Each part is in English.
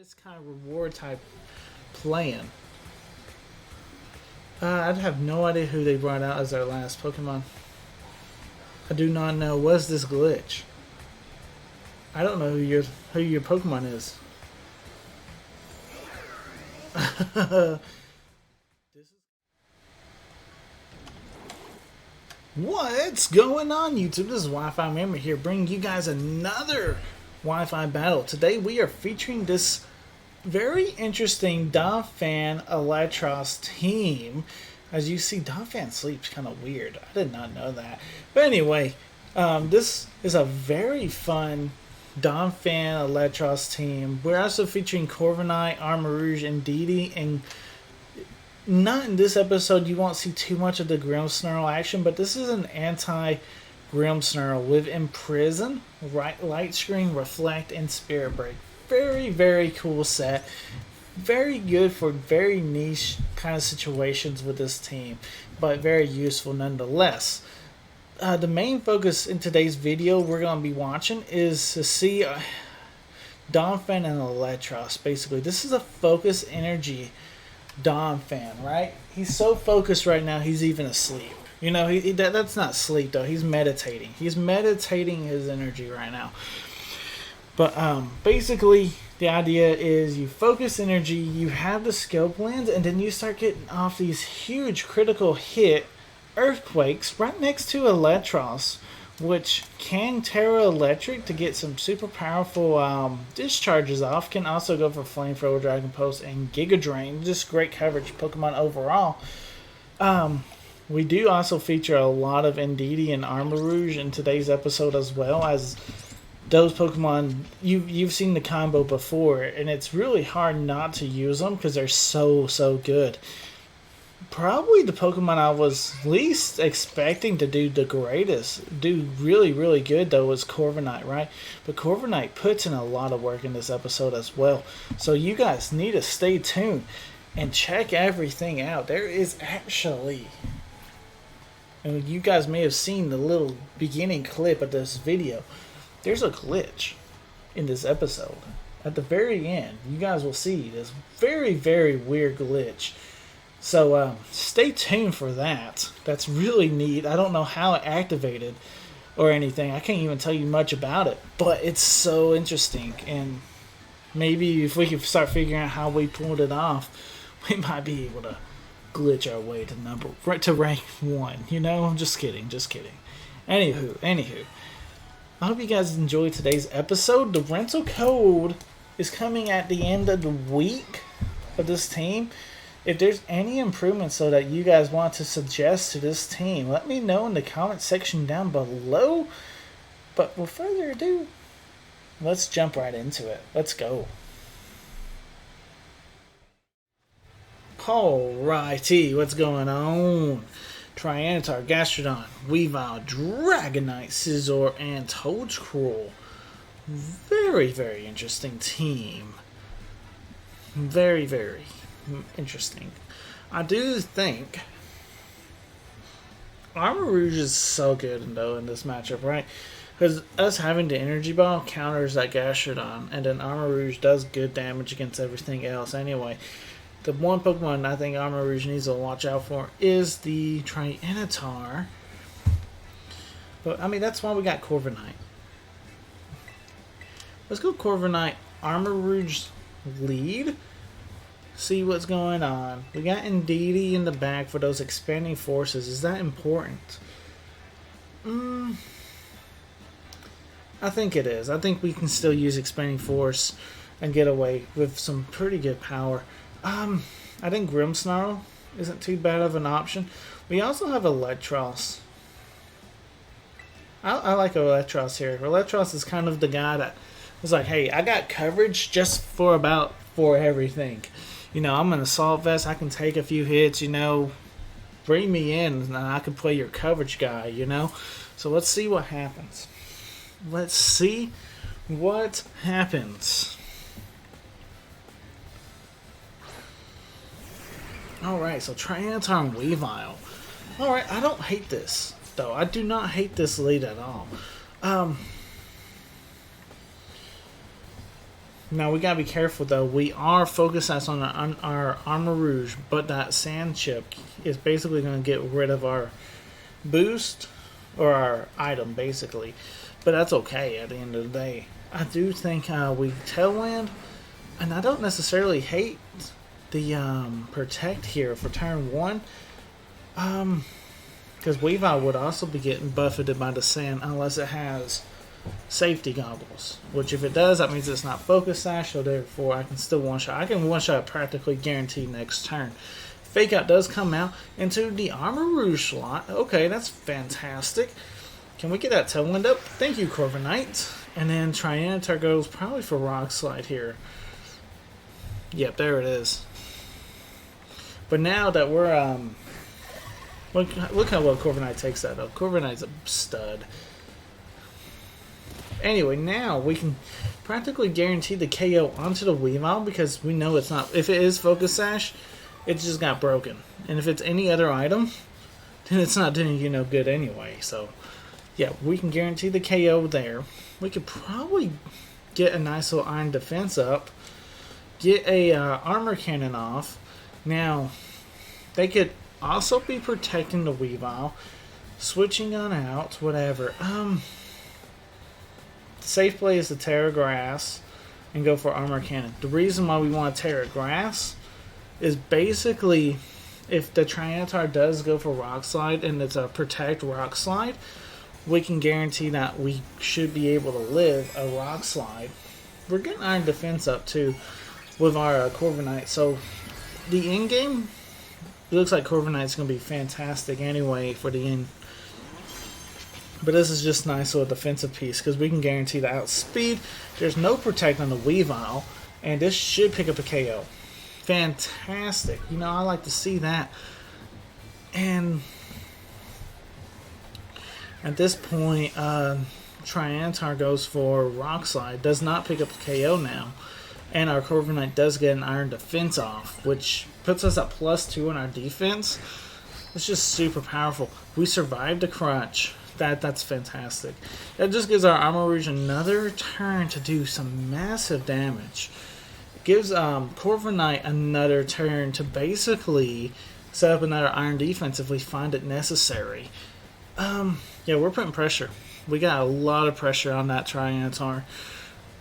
risk kind of reward type playing. I have no idea who they brought out as their last Pokemon. I do not know. What's this glitch? I don't know who your Pokemon is. What's going on, YouTube? This is Wi-Fi Member here, bringing you guys another Wi-Fi battle. Today we are featuring this very interesting Donphan Electros team. As you see, Donphan sleeps kind of weird. I did not know that. But anyway, this is a very fun Donphan Electros team. We're also featuring Corviknight, Armarouge, and Didi. And not in this episode, you won't see too much of the Grimmsnarl action, but this is an anti-Grimmsnarl with Imprison, Light Screen, Reflect, and Spirit Break. Very, very cool set. Very good for very niche kind of situations with this team, but very useful nonetheless. The main focus in today's video we're going to be watching is to see Donphan and Electros. Basically, this is a focus energy Donphan, right? He's so focused right now, he's even asleep. You know, that's not sleep though. He's meditating. He's meditating his energy right now. But basically, the idea is you focus energy, you have the scope lens, and then you start getting off these huge critical hit earthquakes right next to Electros, which can Terra Electric to get some super powerful discharges off. Can also go for Flamethrower, Dragon Pulse, and Giga Drain. Just great coverage Pokemon overall. We do also feature a lot of Indeedee and Armarouge in today's episode, as well as those Pokemon. You've seen the combo before, and it's really hard not to use them because they're so good. Probably the Pokemon I was least expecting to do the greatest, do really good though, was Corviknight, right? But Corviknight puts in a lot of work in this episode as well. So you guys need to stay tuned and check everything out. There is actually, and you guys may have seen the little beginning clip of this video, there's a glitch in this episode. At the very end, you guys will see this very weird glitch. So stay tuned for that. That's really neat. I don't know how it activated or anything. I can't even tell you much about it, but it's so interesting. And maybe if we can start figuring out how we pulled it off, we might be able to glitch our way to rank 1. You know, I'm just kidding. Anywho. I hope you guys enjoyed today's episode. The rental code is coming at the end of the week of this team. If there's any improvements so that you guys want to suggest to this team, let me know in the comment section down below. But without further ado, let's jump right into it. Let's go. Alrighty, what's going on? Tyranitar, Gastrodon, Weavile, Dragonite, Scizor, and Toedscruel. Very interesting team. Very interesting. I do think Armarouge is so good though in this matchup, right? Because us having the Energy Ball counters that Gastrodon, and then Armarouge does good damage against everything else anyway. The one Pokemon I think Armarouge needs to watch out for is the Tyranitar. But I mean, that's why we got Corviknight. Let's go Corviknight, Armarouge lead. See what's going on. We got Indeedee in the back for those expanding forces. Is that important? I think it is. I think we can still use expanding force and get away with some pretty good power. I think Grimmsnarl isn't too bad of an option. We also have Electros. I like Electros here. Electros is kind of the guy that was like, hey, I got coverage just for everything. You know, I'm an Assault Vest. I can take a few hits, you know. Bring me in, and I can play your coverage guy, you know. So let's see what happens. Alright, so Tyranitar and Weavile. Alright, I don't hate this, though. I do not hate this lead at all. Now we gotta be careful though. We are focused on our Armor Rouge, but that sand chip is basically gonna get rid of our boost or our item basically. But that's okay at the end of the day. I do think we Tailwind, and I don't necessarily hate the Protect here for turn 1. Because Weavile would also be getting buffeted by the sand unless it has safety goggles. Which if it does, that means it's not Focus Sash, so therefore I can still one-shot. I can one-shot practically guaranteed next turn. Fake Out does come out into the Armor Rouge slot. Okay, that's fantastic. Can we get that Tailwind up? Thank you, Corviknight. And then Tyranitar goes probably for Rock Slide here. Yep, there it is. But now that we're look how well Corviknight takes that though. Corviknight's a stud. Anyway, now we can practically guarantee the KO onto the Weavile because we know it's not. If it is Focus Sash, it just got broken. And if it's any other item, then it's not doing you no good anyway. So yeah, we can guarantee the KO there. We could probably get a nice little Iron Defense up. Get a Armor Cannon off. Now, they could also be protecting the Weavile. Switching on out, whatever. Safe play is to Terra Grass and go for Armor Cannon. The reason why we want Terra Grass is basically if the Tyranitar does go for Rock Slide and it's a Protect Rock Slide, we can guarantee that we should be able to live a Rock Slide. We're getting Iron Defense up too with our Corviknight. So the end game, it looks like Corviknight's going to be fantastic anyway for the end. But this is just nice little defensive piece because we can guarantee the outspeed. There's no Protect on the Weavile, and this should pick up a KO. Fantastic. You know, I like to see that. And at this point, Tyranitar goes for Rock Slide. Does not pick up a KO now. And our Corviknight does get an Iron Defense off, which puts us at +2 on our defense. It's just super powerful. We survived the crunch. That's fantastic. That just gives our Armor Rouge another turn to do some massive damage. It gives Corviknight another turn to basically set up another Iron Defense if we find it necessary. Yeah, we're putting pressure. We got a lot of pressure on that Tyranitar.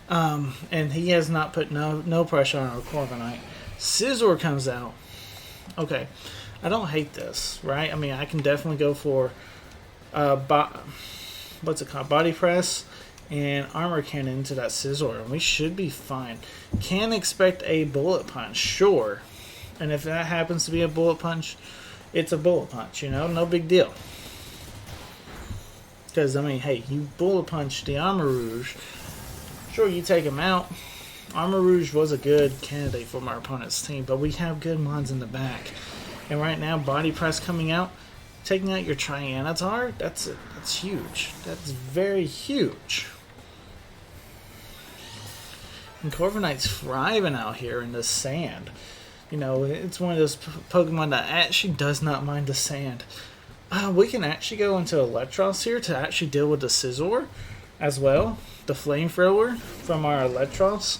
And he has not put no pressure on our Corviknight. Scizor comes out. Okay, I don't hate this, right? I mean, I can definitely go for what's it called? Body Press and Armor Cannon into that Scizor, and we should be fine. Can expect a Bullet Punch, sure. And if that happens to be a Bullet Punch, it's a Bullet Punch, you know? No big deal. Because, I mean, hey, you Bullet Punch the Armor Rouge. Sure, you take him out. Armor Rouge was a good candidate from our opponent's team, but we have good mons in the back. And right now, Body Press coming out, taking out your Tyranitar, that's huge. That's very huge. And Corviknight's thriving out here in the sand. You know, it's one of those Pokemon that actually does not mind the sand. We can actually go into Electros here to actually deal with the Scizor as well. The Flamethrower from our Electros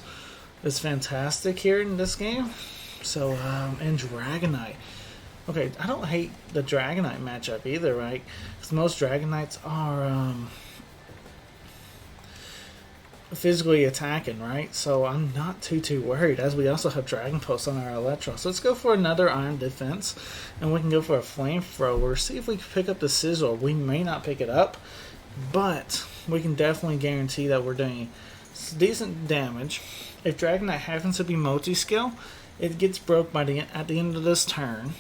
is fantastic here in this game. So, and Dragonite. Okay, I don't hate the Dragonite matchup either, right? Because most Dragonites are physically attacking, right? So I'm not too worried, as we also have Dragon Pulse on our Electros. Let's go for another Iron Defense, and we can go for a Flamethrower. See if we can pick up the Scizor. We may not pick it up, but we can definitely guarantee that we're doing decent damage. If Dragonite happens to be multi-skill, it gets broke by at the end of this turn.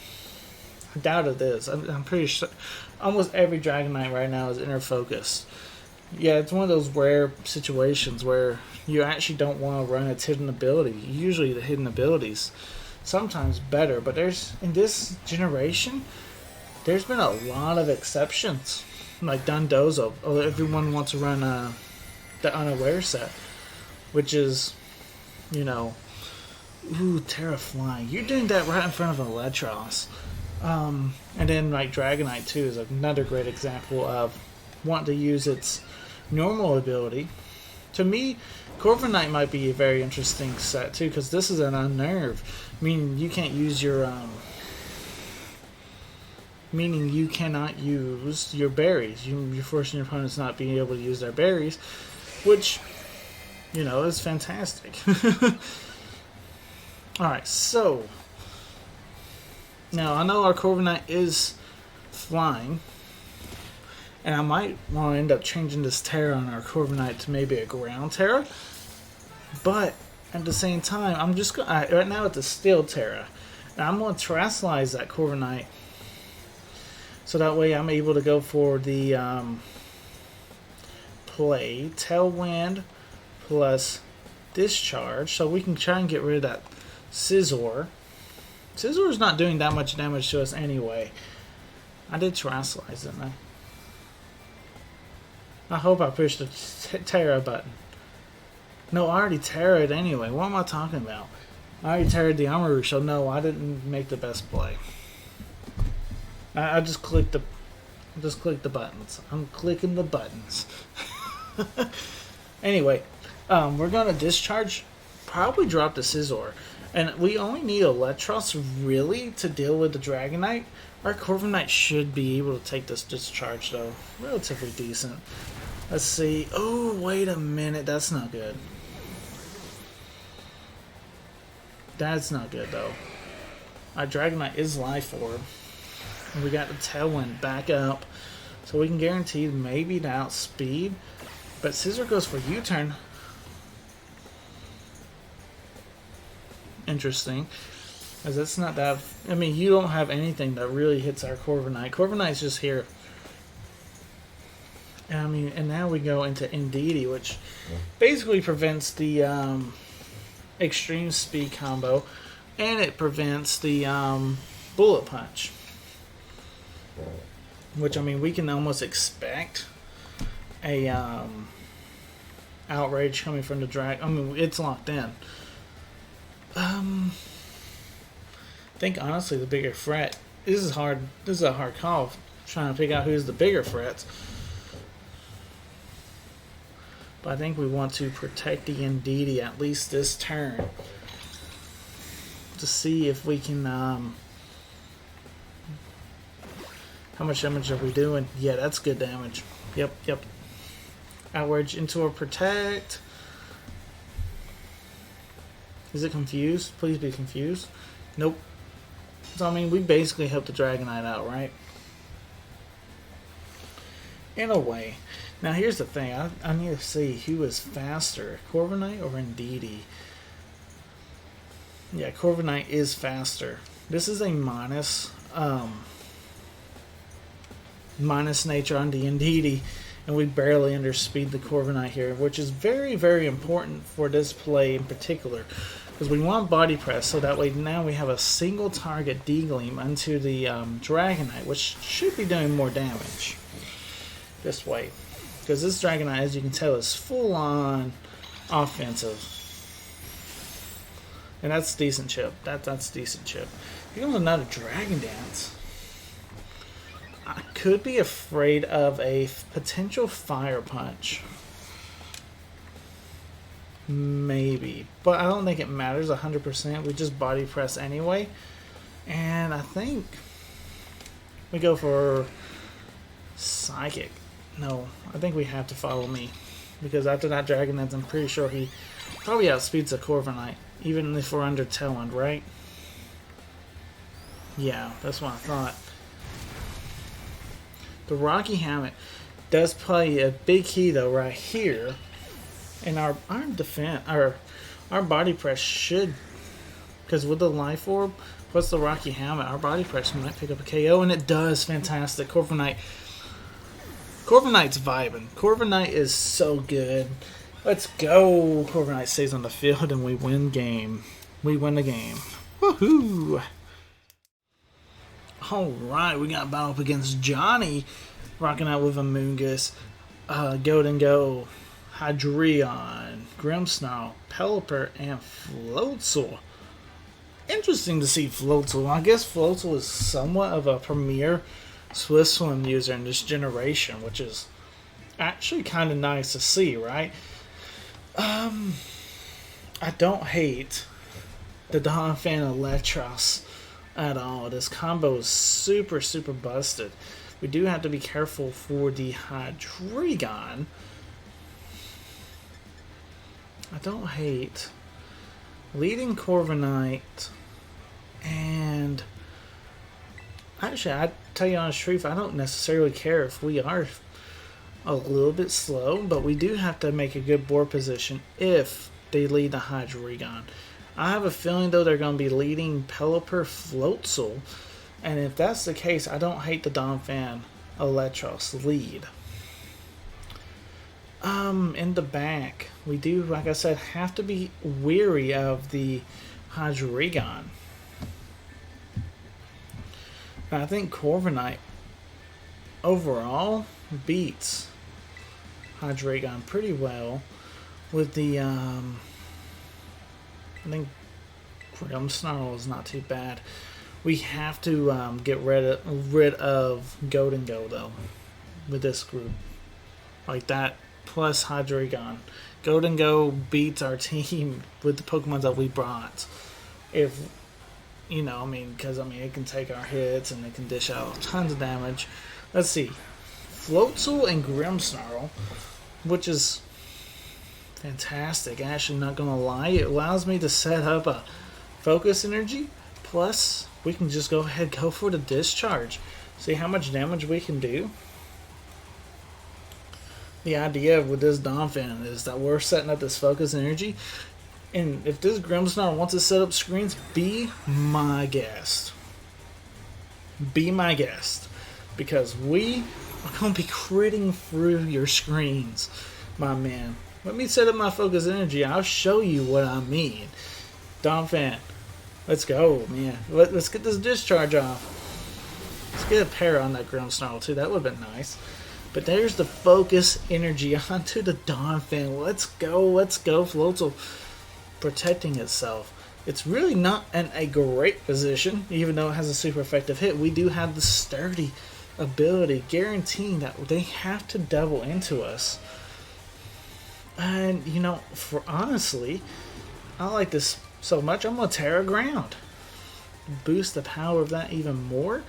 I doubt it is. I'm pretty sure almost every Dragonite right now is inner focus. Yeah, it's one of those rare situations where you actually don't want to run its hidden ability. Usually the hidden abilities sometimes better, but in this generation, there's been a lot of exceptions. Like Dondozo, everyone wants to run the Unaware set, which is, you know, Terra Flying. You're doing that right in front of Electros. And then like Dragonite too is another great example of wanting to use its normal ability. To me, Corviknight might be a very interesting set too, because this is an unnerve, meaning you can't use your meaning you cannot use your berries. You're forcing your opponents not being able to use their berries, which, you know, is fantastic. Alright, so now I know our Corviknight is flying, and I might want to end up changing this Terra on our Corviknight to maybe a ground Terra, but at the same time, I'm just going right now it's a Steel Terra, and I'm going to Terrasilize that Corviknight, so that way I'm able to go for the play Tailwind plus Discharge, so we can try and get rid of that Scizor. Scizor's not doing that much damage to us anyway. I did Terrasilize, didn't I? I hope I pushed the Terra button. No, I already Terra'd anyway. What am I talking about? I already Terra'd the Armarouge, so no, I didn't make the best play. I just clicked the buttons. I'm clicking the buttons. Anyway, we're gonna Discharge, probably drop the Scizor. And we only need Electros really to deal with the Dragonite. Our Corviknight should be able to take this Discharge though. Relatively decent. Let's see. Oh, wait a minute. That's not good. That's not good though. Our Dragonite is Life Orb. And we got the Tailwind back up. So we can guarantee maybe to outspeed. But Scizor goes for U-turn. Interesting, as it's not that. I mean, you don't have anything that really hits our Corviknight. Corviknight's just here. And I mean, and now we go into Indeedee, which basically prevents the extreme speed combo, and it prevents the bullet punch. Which, I mean, we can almost expect a outrage coming from the drag. I mean, it's locked in. I think honestly the bigger threat. This is hard. This is a hard call. Trying to figure out who's the bigger threats. But I think we want to protect the Indeedee at least this turn to see if we can. How much damage are we doing? Yeah, that's good damage. Yep. Outrage into a protect. Is it confused? Please be confused. Nope. So, I mean, we basically helped the Dragonite out, right? In a way. Now, here's the thing. I need to see who is faster, Corviknight or Indeedee. Yeah, Corviknight is faster. This is a minus nature on the Indeedee, and we barely underspeed the Corviknight here, which is very, very important for this play in particular. Because we want body press, so that way now we have a single target D-Gleam into the Dragonite, which should be doing more damage this way. Because this Dragonite, as you can tell, is full on offensive. And that's decent chip. That's decent chip. Here comes another Dragon Dance. I could be afraid of a potential Fire Punch. Maybe. But I don't think it matters 100%. We just body press anyway. And I think we go for Psychic. No, I think we have to follow me. Because after that Dragon Dance, I'm pretty sure he probably outspeeds a Corviknight. Even if we're under Tailwind, right? Yeah, that's what I thought. The Rocky Helmet does play a big key though right here. And our defense, our body press should, because with the Life Orb plus the Rocky Helmet, our body press might pick up a KO, and it does. Fantastic. Corviknight's vibing. Corviknight is so good. Let's go. Corviknight stays on the field, and we win game. We win the game. Woohoo! Alright, we got a battle up against Johnny, rocking out with a Moongus, Go, Hydreigon, Grimmsnarl, Pelipper, and Floatzel. Interesting to see Floatzel. I guess Floatzel is somewhat of a premier Swiss Swim user in this generation, which is actually kind of nice to see, right? I don't hate the Donphan Electros at all. This combo is super, super busted. We do have to be careful for the Hydreigon. I don't hate leading Corviknight, and actually, I tell you honest truth, I don't necessarily care if we are a little bit slow, but we do have to make a good board position if they lead the Hydreigon. I have a feeling though they're going to be leading Pelipper Floatzel, and if that's the case, I don't hate the Donphan Electros lead. In the back, we do, like I said, have to be wary of the Hydreigon. I think Corviknight overall beats Hydreigon pretty well with the, I think Grimmsnarl is not too bad. We have to get rid of Go though with this group. Like that plus Hydreigon. Go beats our team with the Pokemon that we brought. If, you know, because it can take our hits and it can dish out tons of damage. Let's see. Floatzel and Grimmsnarl, which is fantastic. Actually, not going to lie, it allows me to set up a focus energy. Plus, we can just go ahead and go for the discharge. See how much damage we can do. The idea with this Donphan is that we're setting up this focus energy, and if this Grimmsnarl wants to set up screens, be my guest. Be my guest. Because we are going to be critting through your screens, my man. Let me set up my focus energy. I'll show you what I mean. Donphan, let's go, man. Let's get this discharge off. Let's get a pair on that Grimmsnarl, too. That would have been nice. But there's the focus energy onto the Donphan. Let's go, Floatzel. Protecting itself. It's really not in a great position, even though it has a super effective hit. We do have the sturdy ability, guaranteeing that they have to double into us. And, you know, for honestly, I like this so much, I'm going to Terra Ground. Boost the power of that even more.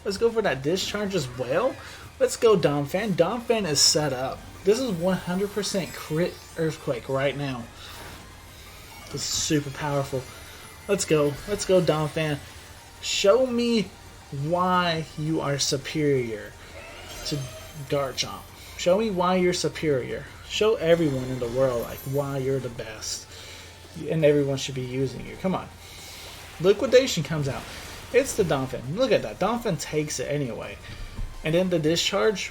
Let's go for that discharge as well. Let's go Donphan. Donphan is set up. This is 100% crit Earthquake right now. This is super powerful. Let's go. Let's go Donphan. Show me why you are superior to Garchomp. Show me why you're superior. Show everyone in the world like why you're the best. And everyone should be using you. Come on. Liquidation comes out. It's the Donphan. Look at that. Donphan takes it anyway. And then the discharge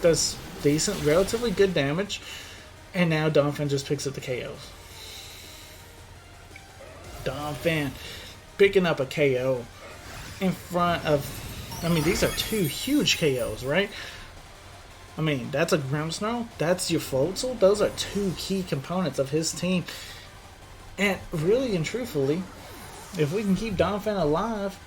does decent, relatively good damage. And now Donphan just picks up the KOs. Donphan picking up a KO in front of... these are two huge KOs, right? That's a Grimmsnarl. That's your Floatzel. Those are two key components of his team. And really and truthfully, if we can keep Donphan alive,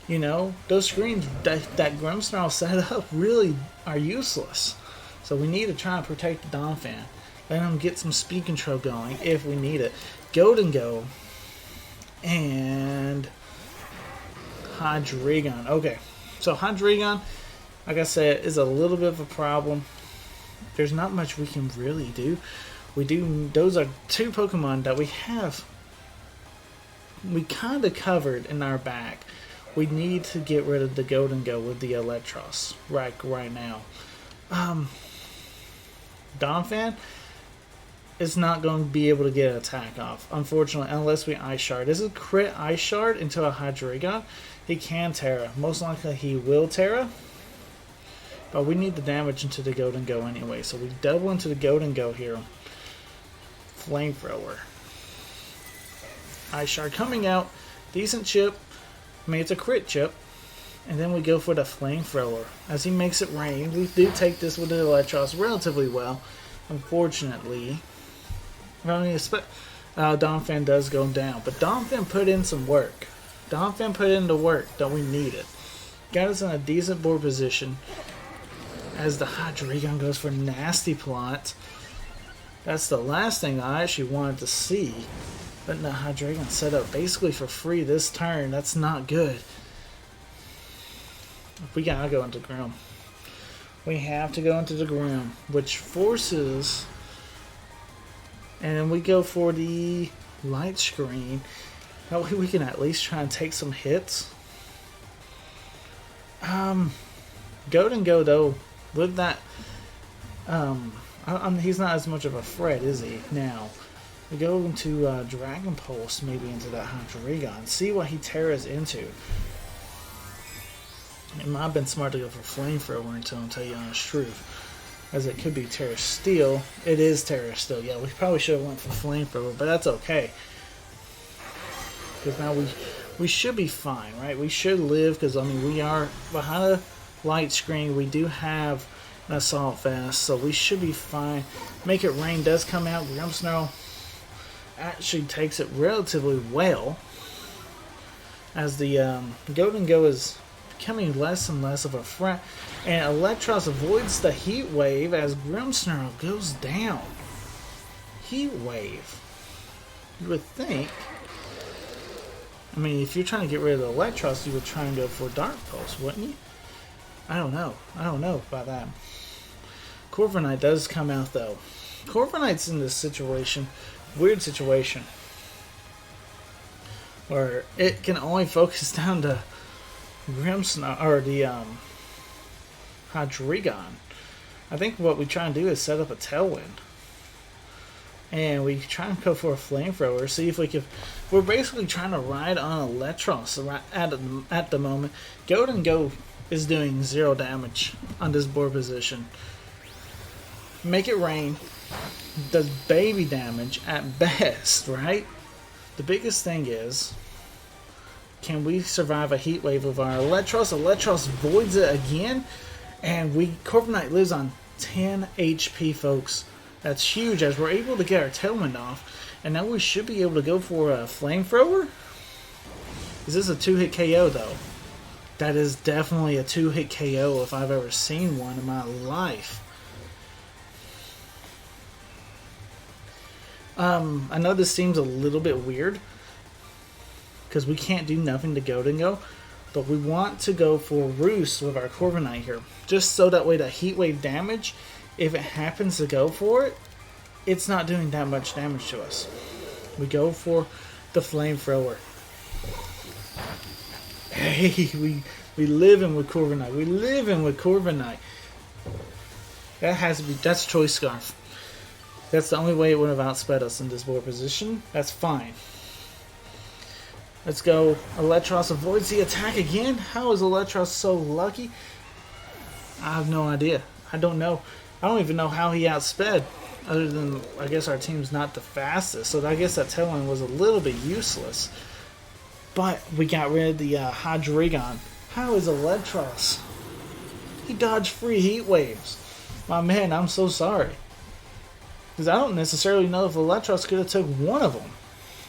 you know, those screens that Grimmsnarl set up really are useless. So we need to try and protect the Donphan. Let him get some speed control going if we need it. Go and Hydreigon. Okay, so Hydreigon, like I said, is a little bit of a problem. There's not much we can really do. Those are two Pokemon that we kind of covered in our back. We need to get rid of the Go with the Electros right now. Donphan is not going to be able to get an attack off, unfortunately, unless we Ice Shard. This is crit Ice Shard into a Hydreigon. He can Terra. Most likely he will Terra. But we need the damage into the Go anyway. So we double into the Go here. Flamethrower. Ice Shard coming out. Decent chip. It's a crit chip. And then we go for the Flamethrower. As he makes it rain, we do take this with the Electros relatively well. Unfortunately, Donphan does go down. But Donphan put in some work. Donphan put in the work that we needed. Got us in a decent board position. As the Hydreigon goes for Nasty Plot. That's the last thing I actually wanted to see. But no, Hydreigon set up basically for free this turn. That's not good. We gotta go into Groom. We have to go into the Groom, which forces... And then we go for the Light Screen. That way we can at least try and take some hits. Go though, with that... he's not as much of a threat, is he? Now, we go into Dragon Pulse, maybe into that Hydreigon. See what he tears into. It might have been smart to go for Flamethrower until I'll tell you the honest truth. As it could be Terra Steel. It is Terra Steel. Yeah, we probably should have went for Flamethrower, but that's okay. Because now we should be fine, right? We should live, because, I mean, we are behind a Light Screen. We do have an Assault Vest, so we should be fine. Make It Rain does come out. Grimmsnarl actually takes it relatively well. As the Go is becoming less and less of a threat. And Electros avoids the Heat Wave as Grimmsnarl goes down. Heat Wave. You would think. I mean, if you're trying to get rid of the Electros, you would try and go for Dark Pulse, wouldn't you? I don't know. I don't know about that. Corviknight does come out, though. Corviknight's in this situation, weird situation, where it can only focus down to Grimmsnarl, or the Hydreigon. I think what we try and do is set up a Tailwind. And we try and go for a Flamethrower, see if we can... We're basically trying to ride on Electros at the moment. Go is doing 0 damage on this board position. Make It Rain does baby damage at best, right? The biggest thing is, can we survive a Heat Wave of our Electros? Electros voids it again, and Corviknight lives on 10 HP, folks. That's huge, as we're able to get our Tailwind off, and now we should be able to go for a Flamethrower. Is this a 2-hit KO, though? That is definitely a 2-hit KO if I've ever seen one in my life. I know this seems a little bit weird, because we can't do nothing to Go, but we want to go for Roost with our Corviknight here, just so that way the Heat Wave damage, if it happens to go for it, it's not doing that much damage to us. We go for the Flamethrower. Hey, we live in with Corviknight. We live in with Corviknight. That has to be, that's Choice Scarf. That's the only way it would have outsped us in this board position. That's fine. Let's go. Electros avoids the attack again. How is Electros so lucky? I have no idea. I don't know. I don't even know how he outsped. Other than, I guess our team's not the fastest. So I guess that Tailwind was a little bit useless. But we got rid of the Hydreigon. How is Electros? He dodged free Heat Waves. My man, I'm so sorry. Because I don't necessarily know if Electros could have took one of them.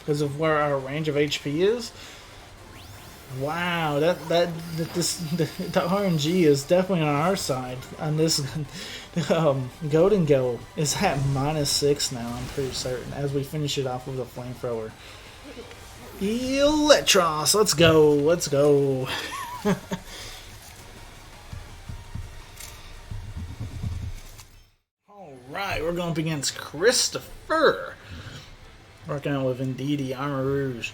Because of where our range of HP is. Wow, the RNG is definitely on our side. On this, Go is at -6 now, I'm pretty certain, as we finish it off with a Flamethrower. Electros, let's go, let's go. Alright, we're going up against Christopher. Working out with Indeedee, Armarouge,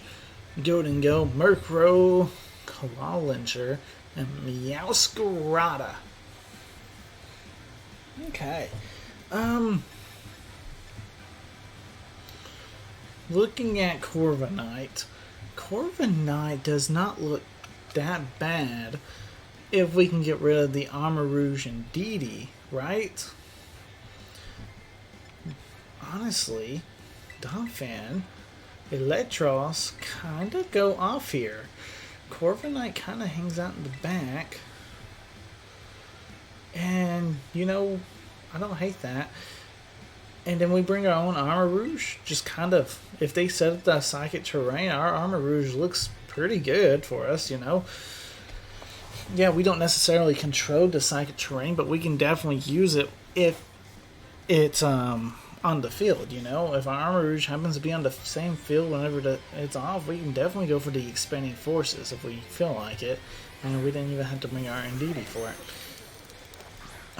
Go, Murkrow, Clawlinger, and Meowscarada. Okay. Looking at Corviknight. Corviknight does not look that bad if we can get rid of the Armarouge and Indeedee, right? Honestly, Donphan, Electros kind of go off here. Corviknight kind of hangs out in the back. And, you know, I don't hate that. And then we bring our own Armarouge. Just kind of, if they set up that Psychic Terrain, our Armarouge looks pretty good for us, you know. Yeah, we don't necessarily control the Psychic Terrain, but we can definitely use it if it's on the field. You know, if our Armor Rouge happens to be on the same field whenever it's off, we can definitely go for the Expanding Forces if we feel like it, and we didn't even have to bring our NDD for it.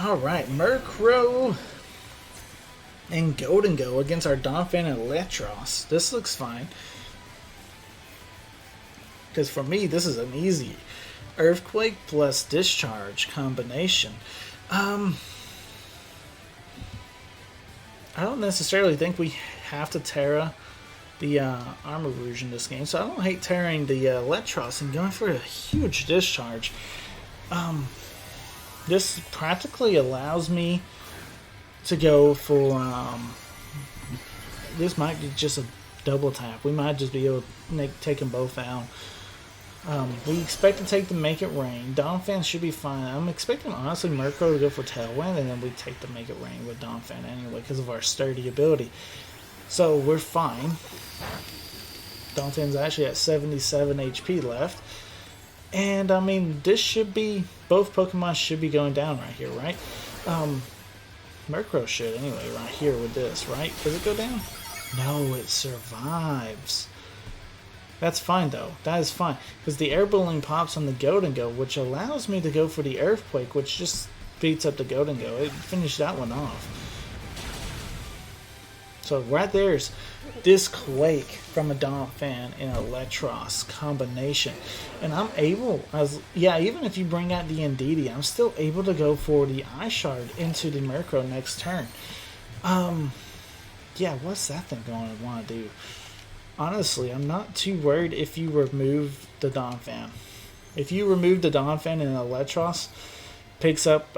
Alright, Murkrow and Golden Go against our Donphan and Electros. This looks fine. Because for me, this is an easy Earthquake plus Discharge combination. I don't necessarily think we have to Terra the Armor Rouge in this game, so I don't hate tearing the Electros and going for a huge Discharge. This practically allows me to go for, this might be just a double tap. We might just be able to take them both out. We expect to take the Make It Rain. Donphan should be fine. I'm expecting, honestly, Murkrow to go for Tailwind, and then we take the Make It Rain with Donphan anyway because of our sturdy ability. So we're fine. Donphan's actually at 77 HP left. And, I mean, this should be, both Pokemon should be going down right here, right? Murkrow should anyway, right here with this, right? Does it go down? No, it survives. That's fine, though. That is fine. Because the Air Balloon pops on the Golden Go, which allows me to go for the Earthquake, which just beats up the Golden Go. It finished that one off. So right there's this Quake from a Donphan and Electros combination. And I'm able, even if you bring out the Indeedee, I'm still able to go for the Ice Shard into the Murkrow next turn. What's that thing going to want to do? Honestly, I'm not too worried if you remove the Donphan. If you remove the Donphan and Electros picks up,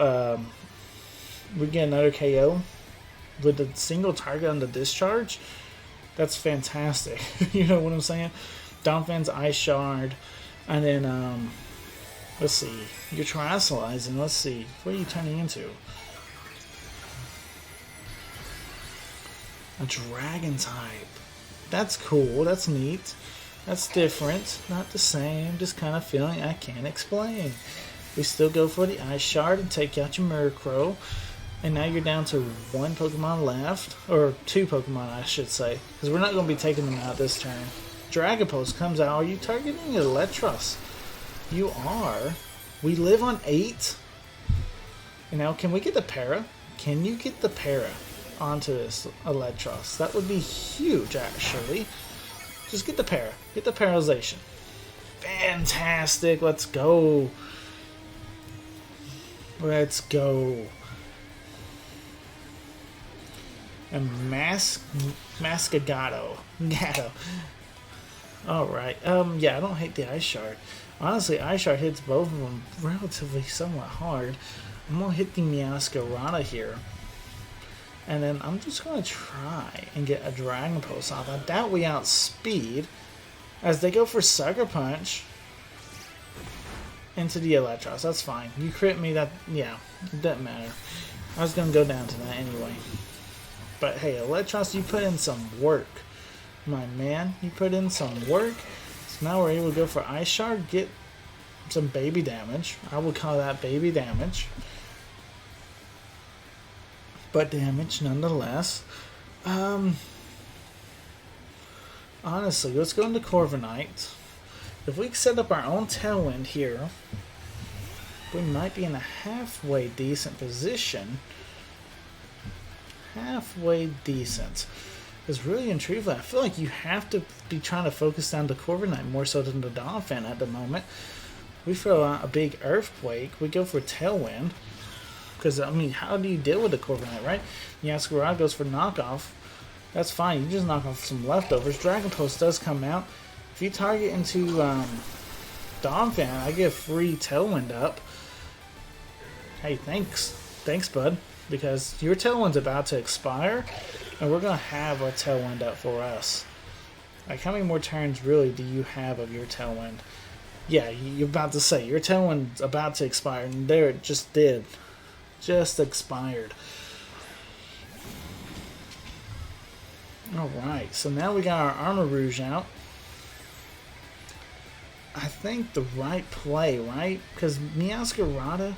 we get another KO with a single target on the Discharge. That's fantastic. You know what I'm saying? Donphan's Ice Shard, and then, let's see, you're Terrasolizing. Let's see, what are you turning into? A Dragon type. That's cool, that's neat, that's different, not the same, just kind of feeling I can't explain. We still go for the Ice Shard and take out your Murkrow, and now you're down to one Pokemon left, or two Pokemon I should say, because we're not going to be taking them out this turn. Dragapult comes out. Are you targeting Electros? You are. We live on 8. And now, can we get the Para? Can you get the Para onto this Electros? That would be huge, actually. Just get the Para. Get the Paralyzation. Fantastic. Let's go. Let's go. And Mascagato. Gatto. Alright. Yeah, I don't hate the Ice Shard. Honestly, Ice Shard hits both of them relatively somewhat hard. I'm going to hit the Meowscarada here. And then I'm just going to try and get a Dragon Pulse off. I doubt we outspeed as they go for Sucker Punch into the Electros. That's fine. You crit me, that, yeah, it doesn't matter. I was going to go down to that anyway. But hey, Electros, you put in some work. My man, you put in some work. So now we're able to go for Ice Shard, get some baby damage. I would call that baby damage. But damage nonetheless. Honestly, let's go into Corviknight. If we set up our own Tailwind here, we might be in a halfway decent position. Halfway decent. Because really and truthfully, I feel like you have to be trying to focus down the Corviknight more so than the Donphan at the moment. We throw out a big Earthquake. We go for Tailwind. Because, I mean, how do you deal with the Corviknight, right? Meowscarada goes for knockoff. That's fine. You just knock off some leftovers. Dragon Pulse does come out. If you target into Donphan, I get a free Tailwind up. Hey, thanks. Thanks, bud. Because your Tailwind's about to expire, and we're going to have a Tailwind up for us. Like, how many more turns, really, do you have of your Tailwind? Yeah, you're about to say, your Tailwind's about to expire, and there it just did. Just expired. Alright, so now we got our Armor Rouge out. I think the right play, right? Because Meowscarada,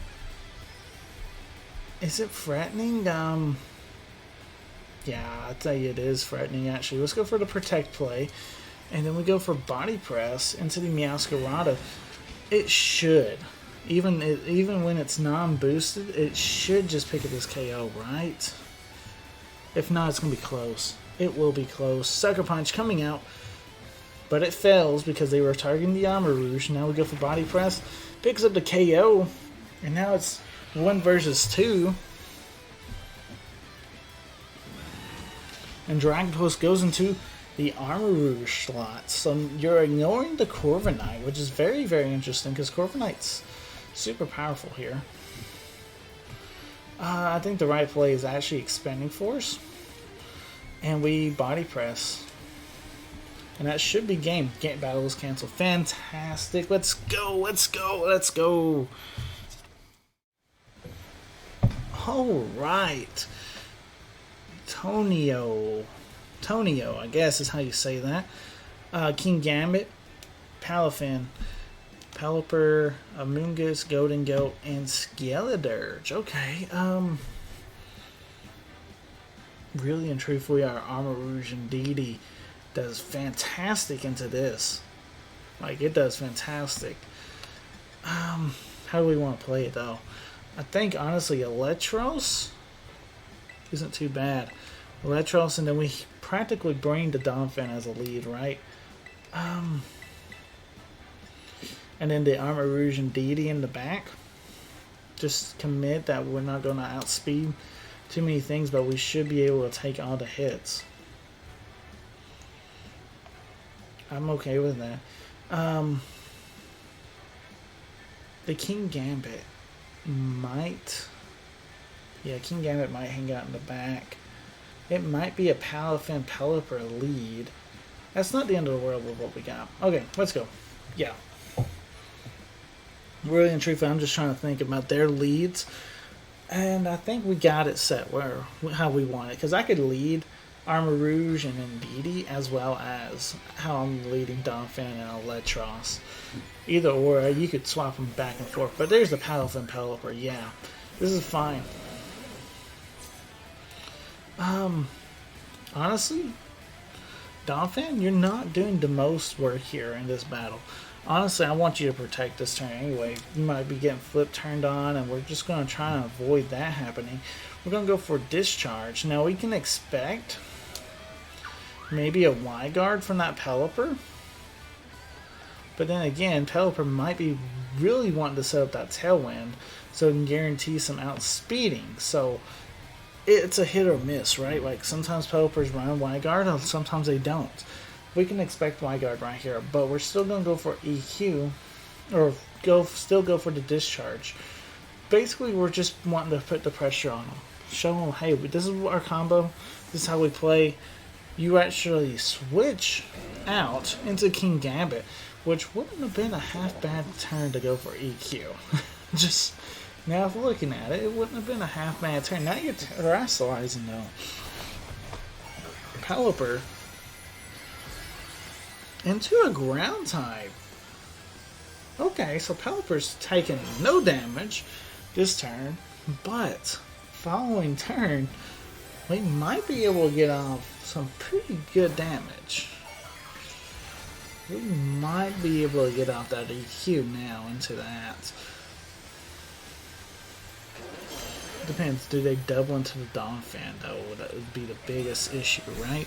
is it threatening? Yeah, I tell you, it is threatening actually. Let's go for the protect play. And then we go for body press into the Meowscarada. It should. Even when it's non-boosted, it should just pick up this KO, right? If not, it's going to be close. It will be close. Sucker Punch coming out. But it fails because they were targeting the Armarouge. Now we go for body press. Picks up the KO. And now it's 1 versus 2. And Dragon Pulse goes into the Armarouge slot. So you're ignoring the Corviknight, which is very, very interesting because Corviknight's super powerful here. I think the right play is actually Expanding Force. And we body press. And that should be game. Battle is canceled. Fantastic. Let's go. Let's go. Let's go. All right. Tonio, I guess is how you say that. King Gambit, Palafin, Pelipper, Amoonguss, Golden Goat, and Skeledirge. Okay, really and truthfully, our Armarouge indeed does fantastic into this. Like, it does fantastic. How do we want to play it, though? I think, honestly, Electros isn't too bad. Electros, and then we practically bring the Donphan as a lead, right? And then the Armarouge and Deity in the back. Just commit that we're not going to outspeed too many things, but we should be able to take all the hits. I'm okay with that. The King Gambit might... Yeah, King Gambit might hang out in the back. It might be a Palafin Pelipper lead. That's not the end of the world with what we got. Okay, let's go. Yeah. Really and truthfully, I'm just trying to think about their leads. And I think we got it set how we want it. Because I could lead Armarouge and Indeedee as well as how I'm leading Donphan and Electros. Either or, you could swap them back and forth. But there's the Palafin Pelipper, yeah. This is fine. Honestly, Donphan, you're not doing the most work here in this battle. Honestly, I want you to protect this turn anyway. You might be getting flip turned on, and we're just going to try and avoid that happening. We're going to go for Discharge. Now, we can expect maybe a Y-Guard from that Pelipper. But then again, Pelipper might be really wanting to set up that Tailwind so it can guarantee some outspeeding. So it's a hit or miss, right? Like sometimes Pelippers run Y-Guard and sometimes they don't. We can expect Y-Guard right here, but we're still going to go for EQ or still go for the Discharge. Basically, we're just wanting to put the pressure on them. Show them, hey, this is our combo. This is how we play. You actually switch out into King Gambit, which wouldn't have been a half bad turn to go for EQ. Just now, if looking at it, it wouldn't have been a half bad turn. Now you're terrestrializing though. Pelipper into a ground type. Okay, so Pelipper's taking no damage this turn, but following turn, we might be able to get off some pretty good damage. We might be able to get off that EQ now into that. Depends. Do they double into the Donphan though? That would be the biggest issue, right?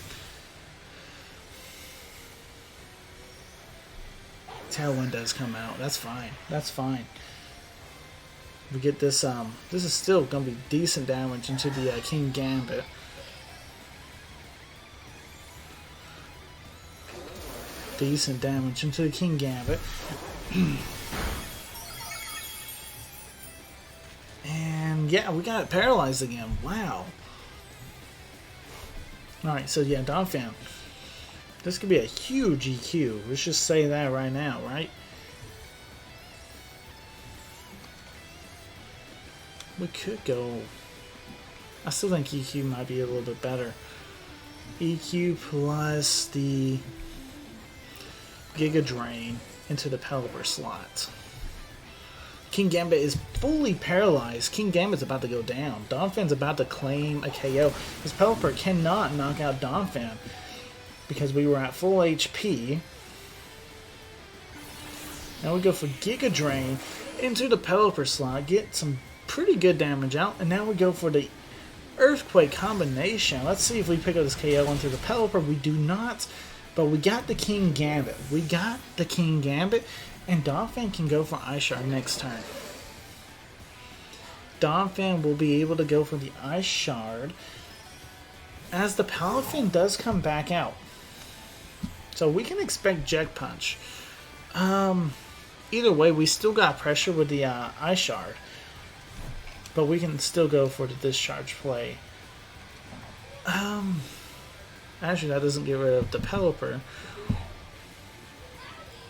Tailwind does come out. That's fine. That's fine. We get this. This is still going to be decent damage into the King Gambit. Decent damage into the King Gambit. And yeah, we got it paralyzed again. Wow. Alright, so yeah, Donphan. This could be a huge EQ. Let's just say that right now, right? We could go... I still think EQ might be a little bit better. EQ plus the Giga Drain into the Pelipper slot. King Gambit is fully paralyzed. King Gambit's about to go down. Donphan's about to claim a KO. His Pelipper cannot knock out Donphan because we were at full HP. Now we go for Giga Drain into the Pelipper slot, get some pretty good damage out, and now we go for the Earthquake combination. Let's see if we pick up this KO into the Pelipper. We do not, but we got the King Gambit. We got the King Gambit, and Donphan can go for Ice Shard next turn. Donphan will be able to go for the Ice Shard as the Palafin does come back out. So we can expect Jet Punch. Either way, we still got pressure with the Ice Shard. But we can still go for the Discharge play. Actually, that doesn't get rid of the Pelipper.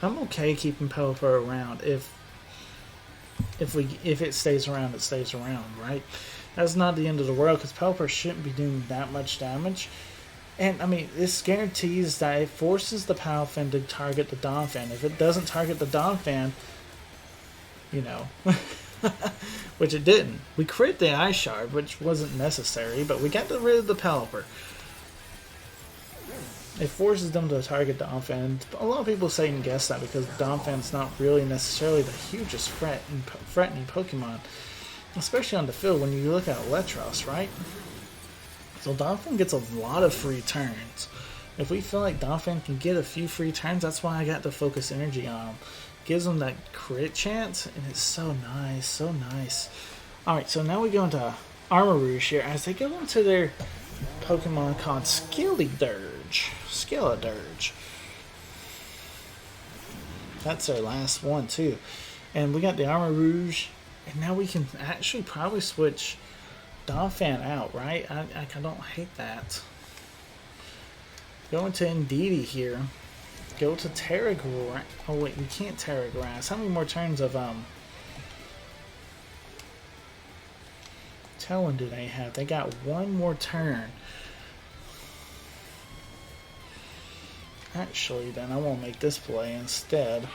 I'm okay keeping Pelipper around if it stays around, it stays around, right? That's not the end of the world because Pelipper shouldn't be doing that much damage. And I mean, this guarantees that it forces the Palafin to target the Donphan. If it doesn't target the Donphan, you know, which it didn't. We crit the Ice Shard, which wasn't necessary, but we got rid of the Pelipper. It forces them to target Donphan. A lot of people say and guess that because Donphan's not really necessarily the hugest threatening Pokemon, especially on the field when you look at Electros, right? So Donphan gets a lot of free turns. If we feel like Donphan can get a few free turns, that's why I got the focus energy on him. Gives them that crit chance, and it's so nice, so nice. Alright, so now we go into Armor Rouge here as they go into their Pokemon called Skeledirge. That's our last one too. And we got the Armor Rouge, and now we can actually probably switch Donphan out, right? I don't hate that. Go into Indeedee here. Go to Terragrass. Oh wait, we can't Terragrass. How many more turns of Talon do they have? They got one more turn. Actually, then I won't make this play. Instead,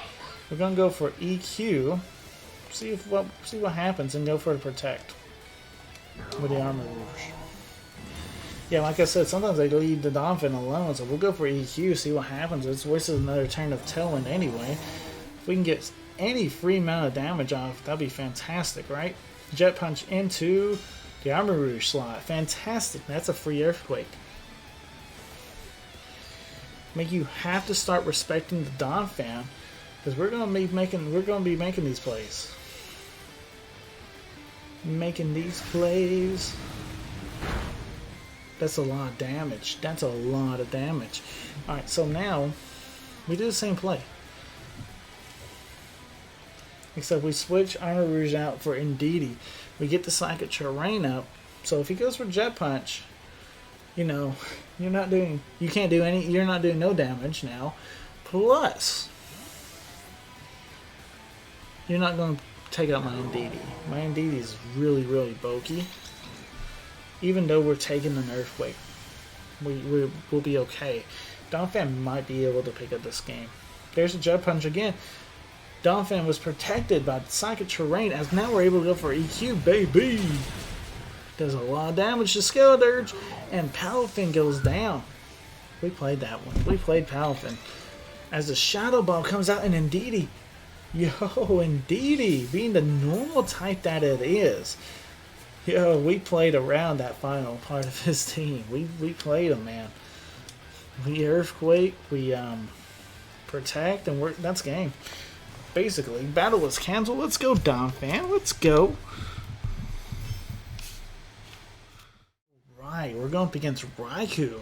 we're gonna go for EQ. See what happens, and go for the Protect with the Armor Rouge. Yeah, like I said, sometimes they leave the Donphan alone, so we'll go for EQ, see what happens. It's wasted another turn of Tailwind anyway. If we can get any free amount of damage off, that'd be fantastic, right? Jet Punch into the Armor Rouge slot. Fantastic. That's a free Earthquake. Make you have to start respecting the Donphan, because we're gonna be making these plays. Making these plays. That's a lot of damage. That's a lot of damage. Alright, so now we do the same play. Except we switch Armor Rouge out for Indeedee. We get the Psychic Terrain up. So if he goes for Jet Punch, you know, you're not doing no damage now. Plus, you're not going to take out my Indeedee. My Indeedee is really, really bulky. Even though we're taking an Earthquake, we'll be okay. Donphan might be able to pick up this game. There's a Jet Punch again. Donphan was protected by the Psychic Terrain, as now we're able to go for EQ, baby! Does a lot of damage to Skeledirge, and Palafin goes down. We played that one. We played Palafin. As the Shadow Ball comes out in Indeedee. Yo, Indeedee, being the normal type that it is. Yo, we played around that final part of his team. We played him, man. We Earthquake, we Protect, and that's game. Basically, battle was canceled. Let's go, Donphan. Let's go. Right, we're going up against Raikou,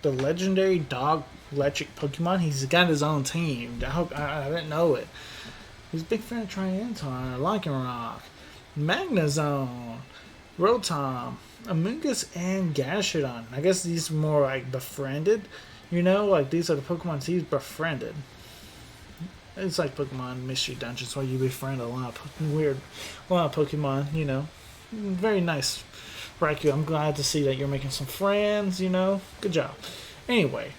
the legendary dog electric Pokemon. He's got his own team. I didn't know it. He's a big fan of Tyranitar, Lycanroc, Magnezone, Rotom, Amoonguss, and Gastrodon. I guess these are more like befriended. You know, like these are the Pokemon he's befriended. It's like Pokemon Mystery Dungeons where you befriend a lot of Pokemon, you know. Very nice, Raikou. I'm glad to see that you're making some friends, you know. Good job. Anyway.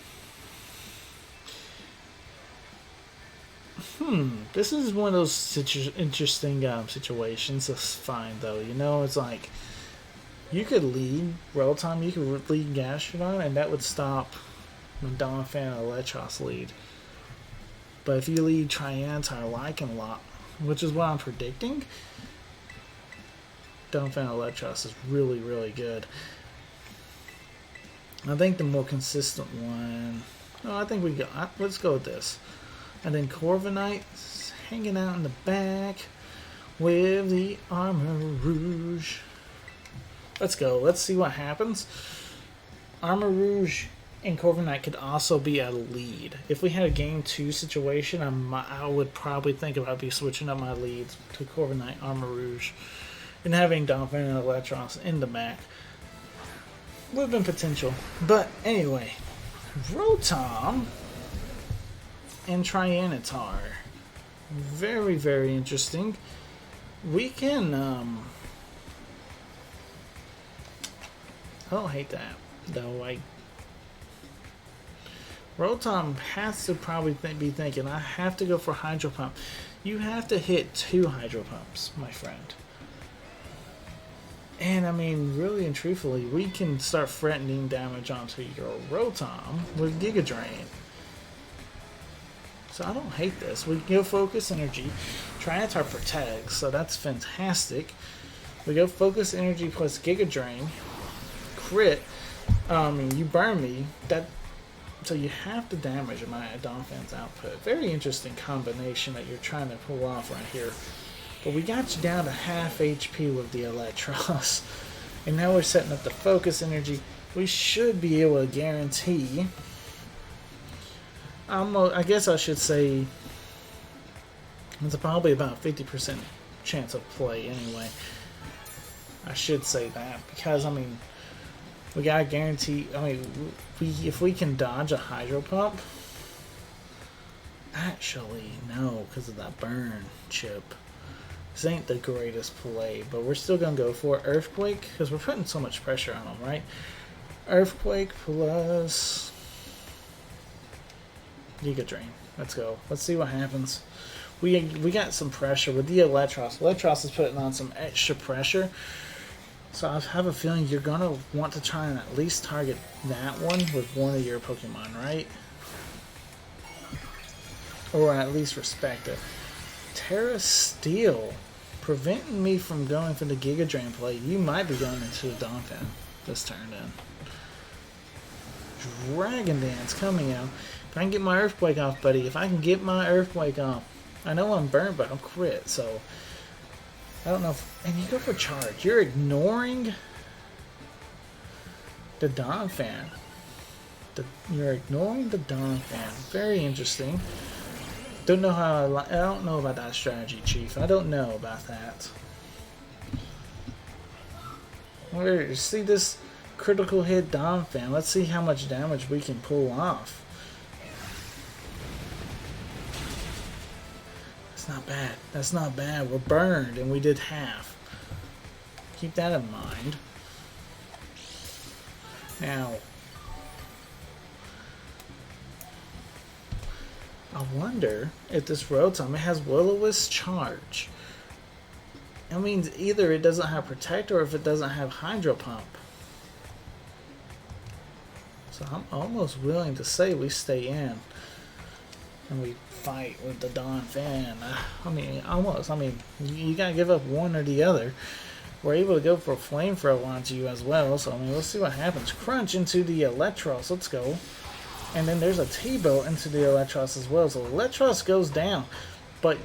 This is one of those interesting situations. It's fine though. You know, it's like you could lead Rotom, you could lead Gastrodon, and that would stop Donphan and Electros lead. But if you lead Tyranitar, Lycanroc, which is what I'm predicting, Donphan and Electros is really, really good. I think the more consistent one. Oh, I think we go. Let's go with this. And then Corviknight's hanging out in the back with the Armarouge. Let's go. Let's see what happens. Armarouge and Corviknight could also be a lead. If we had a game 2 situation, I would probably think about switching up my leads to Corviknight, Armarouge, and having Donphan and Electros in the back. Would have been potential. But anyway, Rotom and Tyranitar. Very, very interesting. We can, I don't hate that, though. Rotom has to probably be thinking, I have to go for Hydro Pump. You have to hit 2 Hydro Pumps, my friend. And I mean, really and truthfully, we can start threatening damage onto your Rotom with Giga Drain. So I don't hate this. We go Focus Energy. Tyranitar protects, so that's fantastic. We go Focus Energy plus Giga Drain. Crit. You burn me. So you have to damage my Donphan's output. Very interesting combination that you're trying to pull off right here. But we got you down to half HP with the Electros. And now we're setting up the Focus Energy. We should be able to guarantee... I guess I should say... it's probably about 50% chance of play anyway. I should say that. Because, I mean... we gotta guarantee... I mean, if we can dodge a Hydro Pump... actually, no, because of that burn chip. This ain't the greatest play, but we're still going to go for Earthquake, because we're putting so much pressure on them, right? Earthquake plus Giga Drain. Let's go. Let's see what happens. We got some pressure with the Electros. Electros is putting on some extra pressure. So I have a feeling you're going to want to try and at least target that one with one of your Pokemon, right? Or at least respect it. Terra Steel, preventing me from going for the Giga Drain play. You might be going into the Donphan this turn then. Dragon Dance coming out. If I can get my Earthquake off, buddy. If I can get my Earthquake off. I know I'm burnt, but I'm crit, so... I don't know if... and you go for Charge. You're ignoring the Donphan. You're ignoring the Donphan. Very interesting. Don't know how I don't know about that strategy, Chief. I don't know about that. Where see this critical hit Donphan? Let's see how much damage we can pull off. That's not bad. That's not bad. We're burned and we did half. Keep that in mind. Now, I wonder if this Rotom, it has Will-O-Wisp Charge. That means either it doesn't have Protect or if it doesn't have Hydro Pump. So I'm almost willing to say we stay in. And we fight with the Donphan. I mean, almost. I mean, you gotta give up one or the other. We're able to go for Flamethrower onto you as well. So, I mean, let's see what happens. Crunch into the Electros. Let's go. And then there's a T-Bolt into the Electros as well. So Electros goes down. But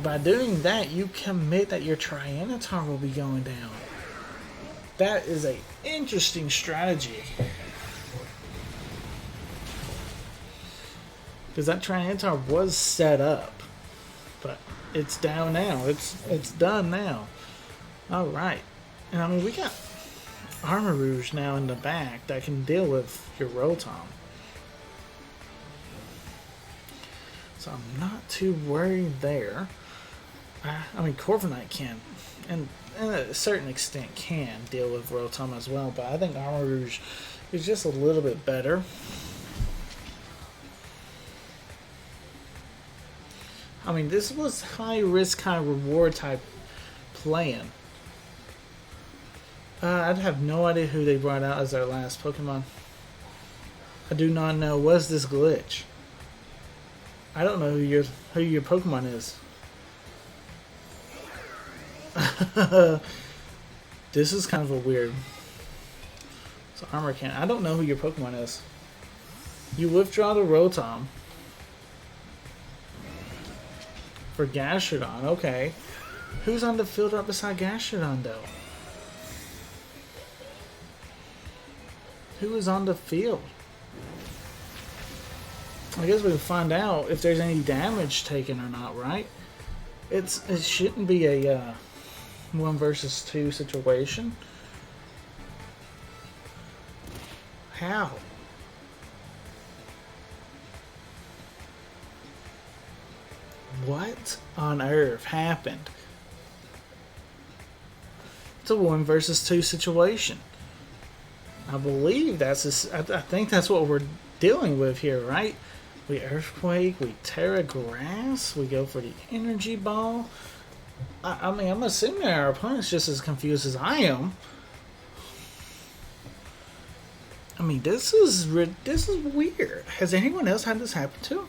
by doing that, you commit that your Tyranitar will be going down. That is an interesting strategy. Because that Tyranitar was set up. But it's down now. It's done now. Alright. And I mean, we got Armarouge now in the back that can deal with your Rotom. So I'm not too worried there. I mean, Corviknight can, and at a certain extent can deal with Rotom as well, but I think Armarouge is just a little bit better. I mean, this was high risk, high reward type playing. I'd have no idea who they brought out as their last Pokemon. I do not know. What's this glitch? I don't know who your Pokemon is. This is kind of a weird. So armor cannon. I don't know who your Pokemon is. You withdraw the Rotom for Gastrodon. Okay. Who's on the field right beside Gastrodon though? Who is on the field? I guess we can find out if there's any damage taken or not, right? It shouldn't be a 1 versus 2 situation. How? What on earth happened? It's a 1 versus 2 situation. I believe I think that's what we're dealing with here, right? We Earthquake, we Terra Grass, we go for the Energy Ball. I mean, I'm assuming our opponent's just as confused as I am. I mean, this is weird. Has anyone else had this happen to?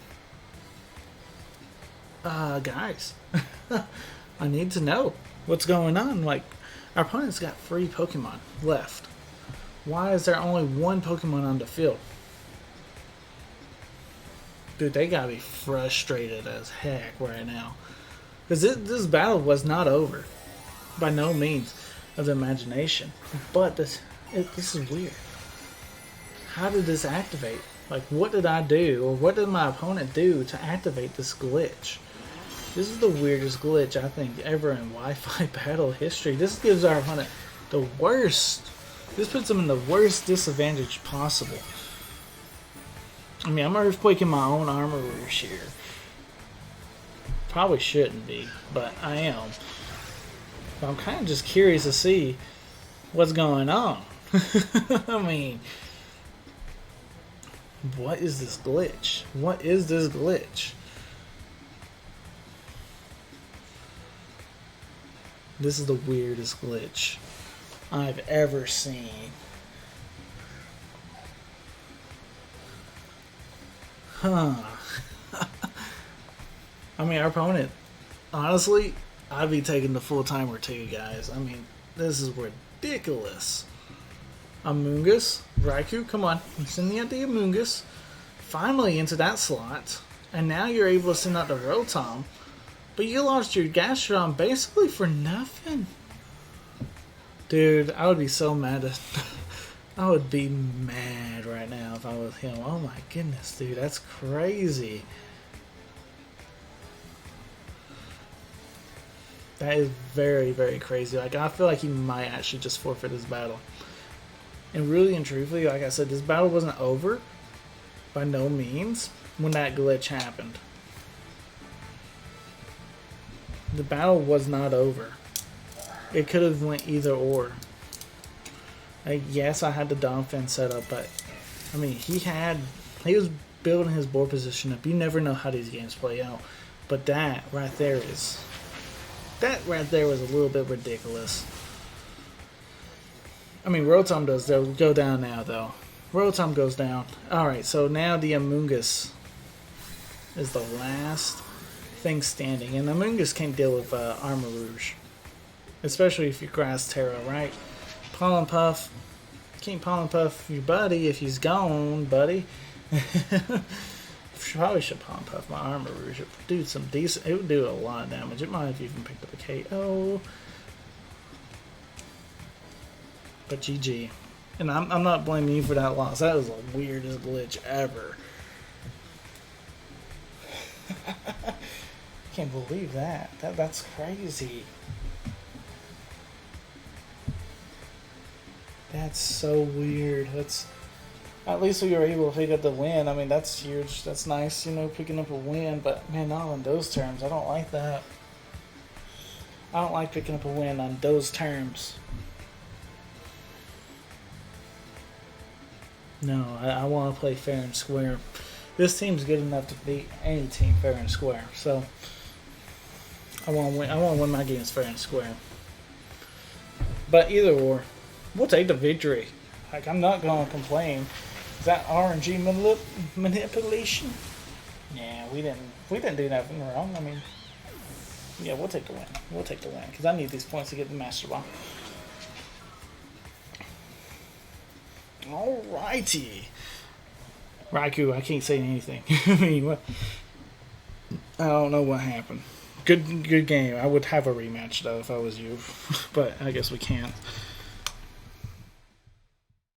Guys, I need to know what's going on. Like, our opponent's got 3 Pokemon left. Why is there only 1 Pokemon on the field? Dude, they gotta be frustrated as heck right now. Because this battle was not over. By no means of the imagination. But this is weird. How did this activate? Like, what did I do? Or what did my opponent do to activate this glitch? This is the weirdest glitch, I think, ever in Wi-Fi battle history. This gives our opponent the worst. This puts them in the worst disadvantage possible. I mean, I'm earthquaking my own armor rouge here. Probably shouldn't be, but I am. But I'm kind of just curious to see what's going on. I mean, what is this glitch? What is this glitch? This is the weirdest glitch I've ever seen. Huh. I mean, our opponent, honestly, I'd be taking the full timer too, guys. I mean, this is ridiculous. Amoonguss, Raikou, come on. I'm sending out the Amoonguss. Finally into that slot. And now you're able to send out the Rotom. But you lost your Gastrodon basically for nothing. Dude, I would be so mad at... I would be mad right now if I was him. Oh my goodness, dude, that's crazy. That is very, very crazy. Like, I feel like he might actually just forfeit his battle. And really and truthfully, like I said, this battle wasn't over by no means when that glitch happened. The battle was not over. It could have went either or. Like, yes, I had the Donphan set up, but I mean, he was building his board position up. You never know how these games play out. But that right there was a little bit ridiculous. I mean, Rotom does go down now, though. Rotom goes down. Alright, so now the Amoonguss is the last thing standing. And Amoonguss can't deal with Armor Rouge. Especially if you Grass Terra, right? Pollen Puff. Can't Pollen Puff your buddy if he's gone, buddy. Probably should Pollen Puff my Armor Rouge. It would do some decent. It would do a lot of damage. It might have even picked up a KO. But GG. And I'm not blaming you for that loss. That was the weirdest glitch ever. Can't believe that. That's crazy. That's so weird. At least we were able to pick up the win. I mean, that's huge. That's nice, you know, picking up a win. But man, not on those terms. I don't like that. I don't like picking up a win on those terms. No, I want to play fair and square. This team's good enough to beat any team fair and square. So, I want to win. I want to win my games fair and square. But either or, we'll take the victory. Like, I'm not gonna complain. Is that RNG manipulation? Yeah, we didn't do nothing wrong. I mean, yeah, we'll take the win. We'll take the win because I need these points to get the Master Ball. Alrighty, Raikou, I can't say anything. I mean, what? I don't know what happened. Good game. I would have a rematch though if I was you, but I guess we can't.